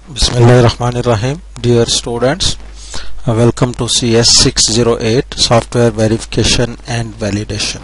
Bismillahirrahmanirrahim. Dear students, welcome to CS 608 Software Verification and Validation.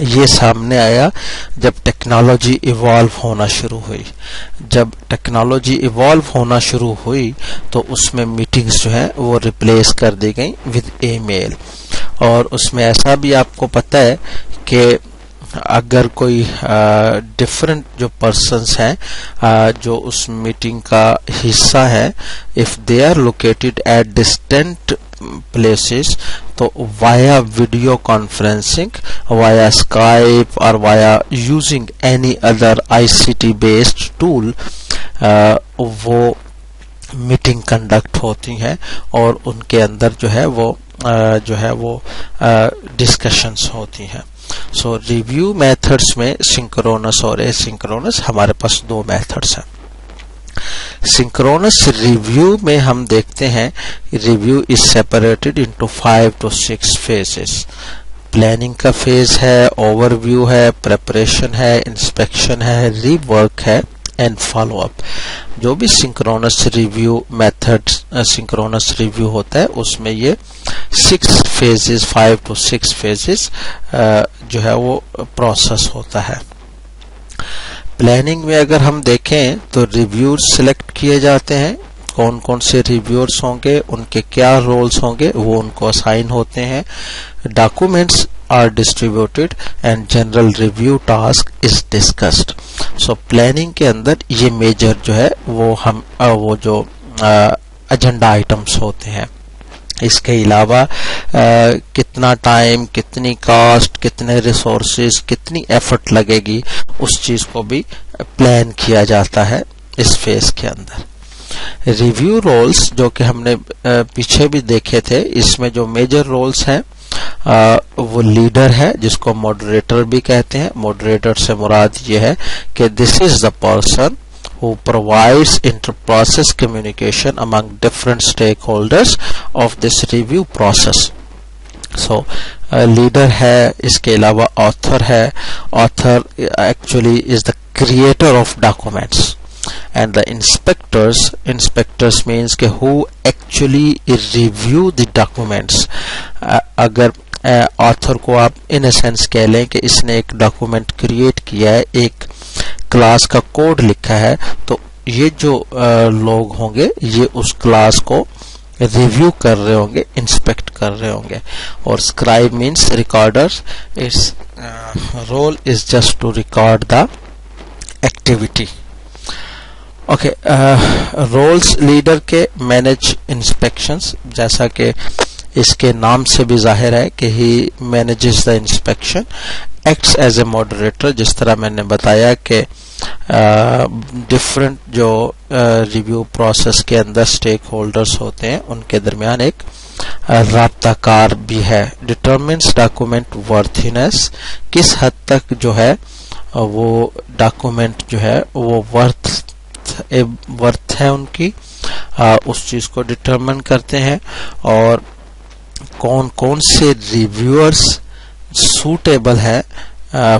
یہ سامنے آیا جب ٹیکنالوجی ایوالو ہونا شروع ہوئی. جب ٹیکنالوجی ایوالو ہونا شروع ہوئی تو اس میں میٹنگز جو ہیں وہ ریپلیس کر دی گئیں ود ای میل. اور اس میں ایسا بھی آپ کو پتہ ہے کہ اگر کوئی ڈفرینٹ جو پرسنس ہیں جو اس میٹنگ کا حصہ ہیں, if they are located at distant places, تو via video conferencing, via Skype or via using any other ICT based tool وہ میٹنگ کنڈکٹ ہوتی ہیں اور ان کے اندر جو ہے وہ ڈسکشنز ہوتی ہیں. سو ریویو میتھڈس میں سنکرونس اور اسنکرونس ہمارے پاس دو میتھڈس ہیں. سنکرونس ریویو میں ہم دیکھتے ہیں review is separated into 5 to 6 phases. Planning کا فیز ہے, اوور ویو ہے, پریپریشن ہے, انسپیکشن ہے, ری ورک ہے اینڈ فالو اپ. جو بھی synchronous review method synchronous review ہوتا ہے اس میں یہ 6 phases 5 to 6 phases جو ہے وہ پروسیس ہوتا ہے. پلاننگ میں اگر ہم دیکھیں تو ریویور سلیکٹ کیے جاتے ہیں, کون کون سے ریویورز ہوں گے, ان کے کیا رولز ہوں گے, وہ ان کو اسائن ہوتے ہیں. Documents are distributed and general review task is discussed. So planning کے اندر یہ میجر جو ہے وہ جو ایجنڈا آئٹمس ہوتے ہیں. اس کے علاوہ کتنا ٹائم, کتنی کاسٹ, کتنے ریسورسز, کتنی ایفرٹ لگے گی, اس چیز کو بھی پلان کیا جاتا ہے اس فیز کے اندر. ریویو رولز جو کہ ہم نے پیچھے بھی دیکھے تھے, اس میں جو میجر رولز ہیں وہ لیڈر ہے جس کو ماڈریٹر بھی کہتے ہیں. ماڈریٹر سے مراد یہ ہے کہ this is the person who provides inter-process communication among different stakeholders of this review process. So leader ہے, اس کے علاوہ author ہے. author actually is the creator of documents. And the inspectors means کہ who actually review the documents. اگر author کو آپ in a sense کہہ لیں کہ اس نے ایک ڈاکومنٹ کریٹ کیا ہے, ایک کلاس کا کوڈ لکھا ہے, تو یہ جو لوگ ہوں گے یہ اس کلاس کو ریویو کر رہے ہوں گے, انسپیکٹ کر رہے ہوں گے. اور scribe means recorder, its role is just to record the activity. Okay, roles leader کے مینیج انسپیکشنز, جیسا کہ اس کے نام سے بھی ظاہر ہے کہ he manages the inspection. Acts as a moderator, جس طرح میں نے بتایا کہ ڈفرینٹ جو ریویو پروسیس کے اندر اسٹیک ہولڈرز ہوتے ہیں ان کے درمیان ایک رابطہ کار بھی ہے. ڈٹرمنس ڈاکومنٹ ورتھینس, کس حد تک جو ہے وہ ڈاکومنٹ جو ہے وہ ورتھ ہے ان کی, اس چیز کو ڈٹرمن کرتے ہیں. اور کون کون سے ریویورز سوٹیبل ہے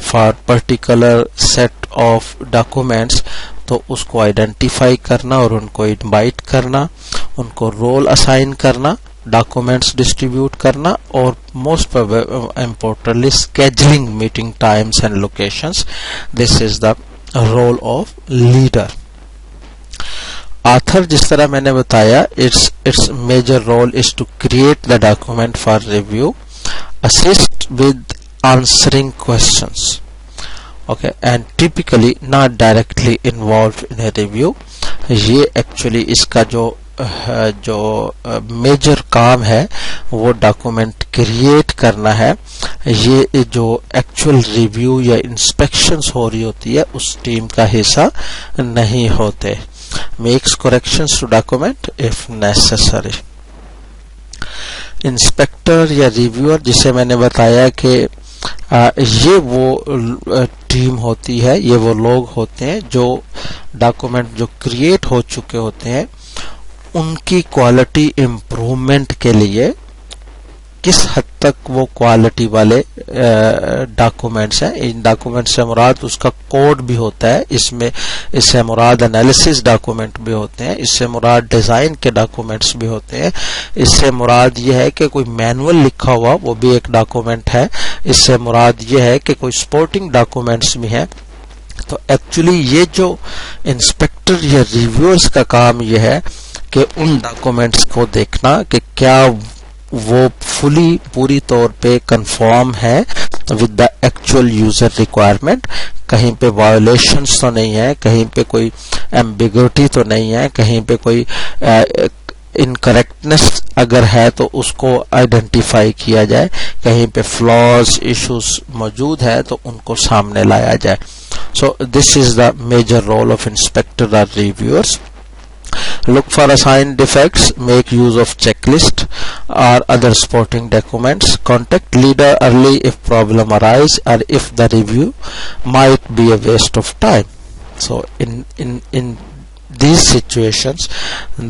for particular set of documents, تو اس کو آئیڈینٹیفائی کرنا اور ان کو انوائٹ کرنا, ان کو رول اسائن کرنا, ڈاکومنٹس ڈسٹریبیوٹ کرنا, اور most importantly scheduling meeting times and locations. This is the role of leader. Author, جس طرح میں نے بتایا, its major role is to create the document for review, assist with answering questions, okay, and typically not directly involved in a review. یہ actually اس کا جو major کام ہے وہ ڈاکومنٹ کریٹ کرنا ہے. یہ جو ایکچوئل ریویو یا انسپیکشنز ہو رہی ہوتی ہے اس ٹیم کا حصہ نہیں ہوتے. makes corrections to document if necessary. Inspector یا ریویور, جسے میں نے بتایا کہ یہ وہ ٹیم ہوتی ہے, یہ وہ لوگ ہوتے ہیں جو ڈاکومنٹ جو کریٹ ہو چکے ہوتے ہیں ان کی کوالٹی امپروومنٹ کے لیے کس حد تک وہ کوالٹی والے ڈاکومنٹس ہیں. ان ڈاکومنٹ سے مراد اس کا کوڈ بھی ہوتا ہے, اس سے مراد انالیسس ڈاکومنٹ بھی ہوتے ہیں, اس سے مراد ڈیزائن کے ڈاکومنٹس بھی ہوتے ہیں, اس سے مراد یہ ہے کہ کوئی مینول لکھا ہوا وہ بھی ایک ڈاکومنٹ ہے, اس سے مراد یہ ہے کہ کوئی سپورٹنگ ڈاکومنٹس بھی ہیں. تو ایکچولی یہ جو انسپیکٹر یا ریویورز کا کام یہ ہے کہ ان ڈاکومنٹس کو دیکھنا کہ کیا وہ پوری طور پہ کنفارم ہے with the actual user requirement, کہیں پہ وائلیشنز تو نہیں ہے, کہیں پہ کوئی ایمبیگوٹی تو نہیں ہے, کہیں پہ کوئی انکریکٹنس اگر ہے تو اس کو آئیڈینٹیفائی کیا جائے, کہیں پہ فلاز ایشوز موجود ہے تو ان کو سامنے لایا جائے. So this is the major role of inspector or reviewers. Look for assigned defects, make use of checklist or other supporting documents, contact leader early if problem arise or if the review might be a waste of time. So in these situations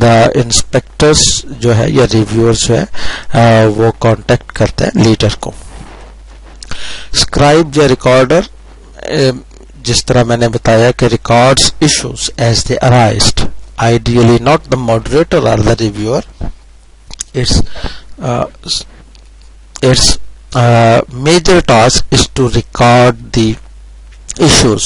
the inspectors جو ہے یا reviewers جو ہے وہ contact کرتے ہیں leader کو. Scribe یا recorder, جس طرح میں نے بتایا کہ records issues as they arised, ideally not the moderator or the reviewer. Its major task is to record the issues.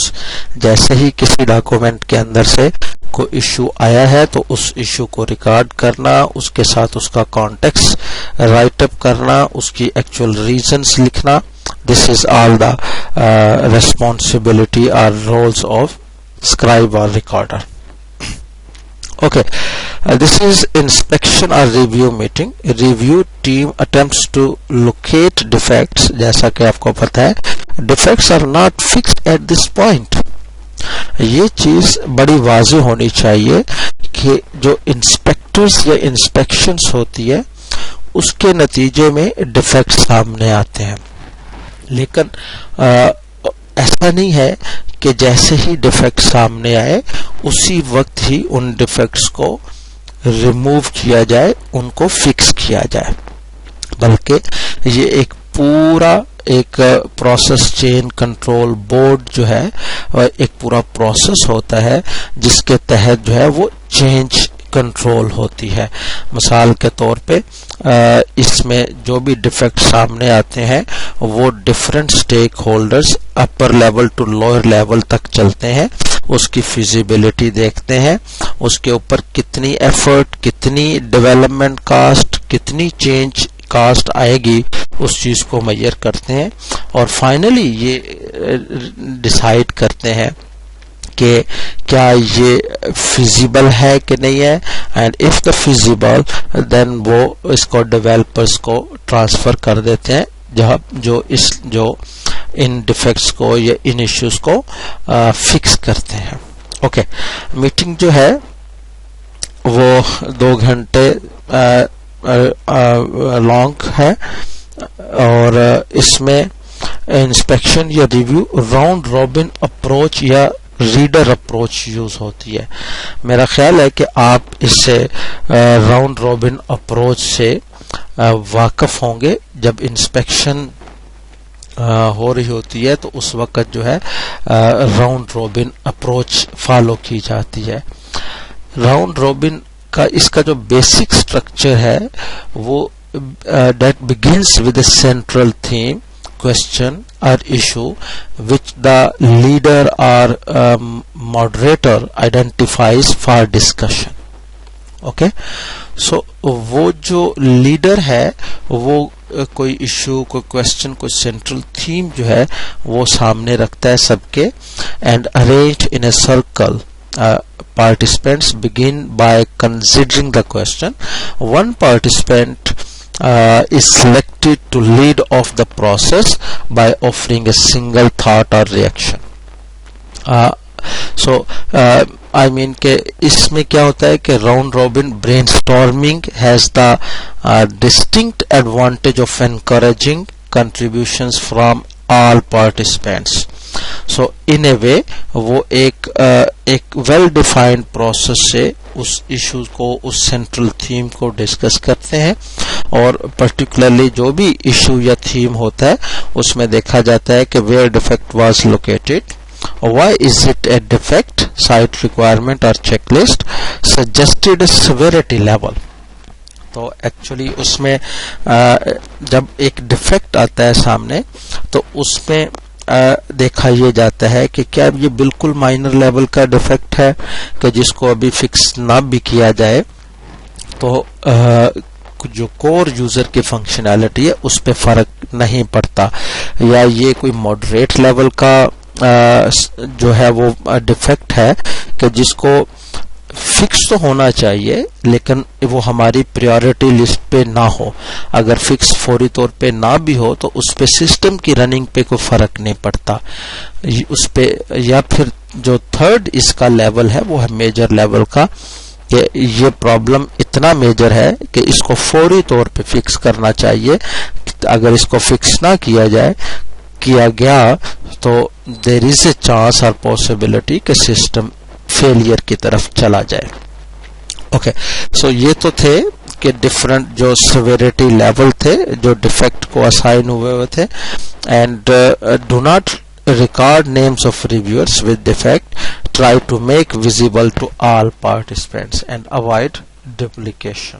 جیسے ہی کسی ڈاکومنٹ کے اندر سے کوئی ایشو آیا ہے تو اس ایشو کو ریکارڈ کرنا, اس کے ساتھ اس کا کانٹیکسٹ رائٹ اپ کرنا, اس کی ایکچوئل ریزنز لکھنا. This is all the responsibility or roles of scribe or recorder. Okay, this is inspection or review meeting. Review team attempts to locate defects. جیسا کہ آپ کو پتہ ہے defects are not fixed at this point. یہ چیز بڑی واضح ہونی چاہیے کہ جو انسپیکٹرز یا انسپیکشنز ہوتی ہے اس کے نتیجے میں ڈیفیکٹس سامنے آتے ہیں, لیکن ایسا نہیں ہے کہ جیسے ہی ڈیفیکٹ سامنے آئے اسی وقت ہی ان ڈیفیکٹس کو ریموو کیا جائے, ان کو فکس کیا جائے, بلکہ یہ ایک پورا ایک پروسیس چین کنٹرول بورڈ جو ہے ایک پورا پروسیس ہوتا ہے جس کے تحت جو ہے وہ چینج کنٹرول ہوتی ہے. مثال کے طور پہ اس میں جو بھی ڈیفیکٹ سامنے آتے ہیں وہ different stakeholders upper level to lower level تک چلتے ہیں, اس کی فیزیبلٹی دیکھتے ہیں, اس کے اوپر کتنی ایفرٹ, کتنی ڈیولپمنٹ کاسٹ, کتنی چینج کاسٹ آئے گی, اس چیز کو میئر کرتے ہیں, اور فائنلی یہ ڈیسائیڈ کرتے ہیں کہ کیا یہ فیزیبل ہے کہ نہیں ہے, اینڈ اف دا فیزیبل دین وہ اس کو ڈیولپرز کو ٹرانسفر کر دیتے ہیں جو ان ڈیفیکٹس کو یا ان ایشوز کو فکس کرتے ہیں. اوکے, میٹنگ جو ہے وہ 2 گھنٹے لانگ ہے اور اس میں انسپیکشن یا ریویو راؤنڈ رابن اپروچ یا ریڈر اپروچ یوز ہوتی ہے. میرا خیال ہے کہ آپ اس سے راؤنڈ رابن اپروچ سے واقف ہوں گے. جب انسپیکشن ہو رہی ہوتی ہے تو اس وقت جو ہے راؤنڈ رابن اپروچ فالو کی جاتی ہے. راؤنڈ رابن کا اس کا جو بیسک سٹرکچر ہے وہ that begins with a central theme, question or issue which the leader or moderator identifies for discussion. Okay, so وہ جو لیڈر ہے وہ کوئی ایشو, کوئی کوشچن, کوئی سینٹرل تھیم جو ہے وہ سامنے رکھتا ہے سب کے, and arranged in a circle. Participants begin by considering the question. One participant is selected to lead off the process by offering a single thought or reaction. So I mean کہ اس میں کیا ہوتا ہے کہ round robin brainstorming has the distinct advantage of encouraging contributions from all participants. سو ان اے وے وہ ایک well defined process سے اس issue کو, اس سینٹرل تھیم کو ڈسکس کرتے ہیں, اور پرٹیکولرلی جو بھی ایشو یا تھیم ہوتا ہے اس میں دیکھا جاتا ہے کہ where defect was located, why is it a defect, site requirement or checklist, suggested severity level. تو ایکچولی اس میں جب ایک ڈیفیکٹ آتا ہے سامنے تو اس میں دیکھا یہ جاتا ہے کہ کیا یہ بالکل مائنر لیول کا ڈیفیکٹ ہے کہ جس کو ابھی فکس نہ بھی کیا جائے تو جو کور یوزر کی فنکشنالٹی ہے اس پہ فرق نہیں پڑتا, یا یہ کوئی ماڈریٹ لیول کا جو ہے وہ ڈیفیکٹ ہے کہ جس کو فکس تو ہونا چاہیے لیکن وہ ہماری پریورٹی لسٹ پہ نہ ہو. اگر فکس فوری طور پہ نہ بھی ہو تو اس پہ سسٹم کی رننگ پہ کوئی فرق نہیں پڑتا اس پہ. یا پھر جو تھرڈ اس کا لیول ہے وہ ہے میجر لیول کا, کہ یہ پرابلم اتنا میجر ہے کہ اس کو فوری طور پہ فکس کرنا چاہیے. اگر اس کو فکس نہ کیا گیا تو دیر از اے چانس اور پاسبلٹی کہ سسٹم فیلئر کی طرف چلا جائے. اوکے, سو یہ تو تھے کہ ڈفرنٹ جو سیویریٹی لیول تھے جو ڈیفیکٹ کو اسائن ہوئے تھے. And do not record names of reviewers with defect, try to make visible to all participants and avoid duplication.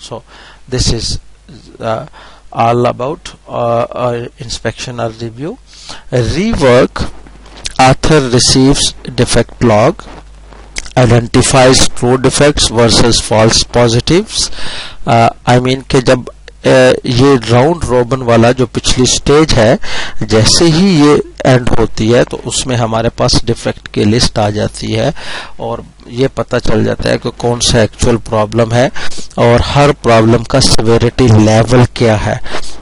So this is all about inspection or review. Rework, author receives defect log, identifies true defects versus false positives. I mean کہ جب یہ round Reuben والا جو پچھلی stage ہے جیسے ہی یہ and ہوتی ہے تو اس میں ہمارے پاس ڈیفیکٹ کی لسٹ آ جاتی ہے اور یہ پتہ چل جاتا ہے کہ کون سا ایکچوئل پرابلم ہے اور ہر پرابلم کا سیویریٹی لیول کیا ہے,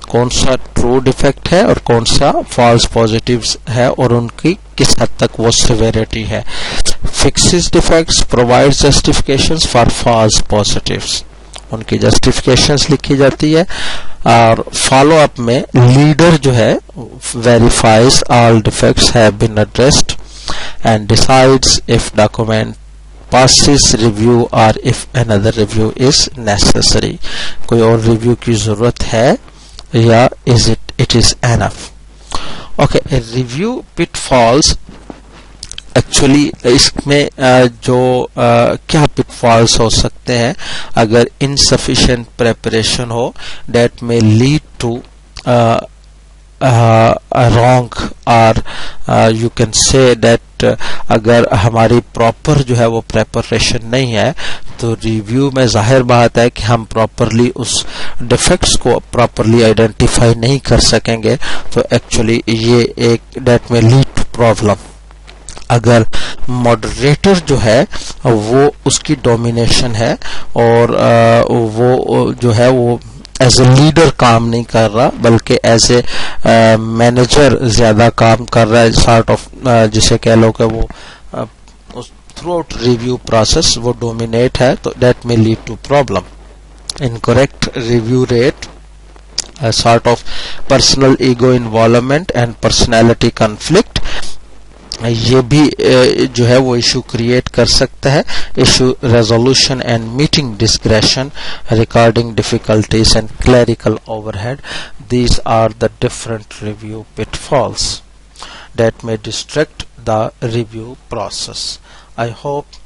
کون سا ٹرو ڈیفیکٹ ہے اور کون سا فالس پازیٹیوز ہے اور ان کی کس حد تک وہ سیویریٹی ہے. Fixes defects, provide justifications for false positives, ان کی جسٹیفیکیشنز لکھی جاتی ہے. اور فالو اپ میں لیڈر جو ہے verifies all defects have been addressed and decides if document passes review اور if another review is necessary, کوئی اور ریویو کی ضرورت ہے یا it is enough. Okay, review pitfalls. Actually اس میں جو کیا پٹ فالس ہو سکتے ہیں اگر انسفیشینٹ پریپریشن ہو, that may lead to wrong or you can say that اگر ہماری پراپر جو ہے وہ پریپریشن نہیں ہے تو ریویو میں ظاہر بات ہے کہ ہم پراپرلی اس ڈیفیکٹس کو پراپرلی آئیڈینٹیفائی نہیں کر سکیں گے, تو ایکچولی یہ ایک that may lead to problem. اگر ماڈریٹر جو ہے وہ اس کی ڈومینیشن ہے اور وہ جو ہے وہ ایز اے لیڈر کام نہیں کر رہا بلکہ ایز اے مینیجر زیادہ کام کر رہا ہے, سارٹ آف جسے کہہ لو کہ وہ تھرو آؤٹ ریویو پروسیس وہ ڈومینیٹ ہے, تو that may lead to problem. Incorrect review rate, sort of personal ego involvement and personality conflict, یہ بھی جو ہے وہ ایشو کریٹ کر سکتا ہے. Issue resolution and meeting discretion, recording difficulties and clerical overhead, these are the different review pitfalls that میں district the review process. I hope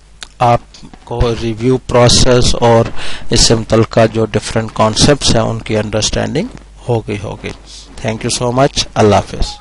آپ کو ریویو پروسیس اور اس سے متعلقہ جو ڈفرنٹ کانسیپٹس ہیں ان کی انڈرسٹینڈنگ ہو گئی ہوگی. تھینک یو سو مچ. اللہ حافظ.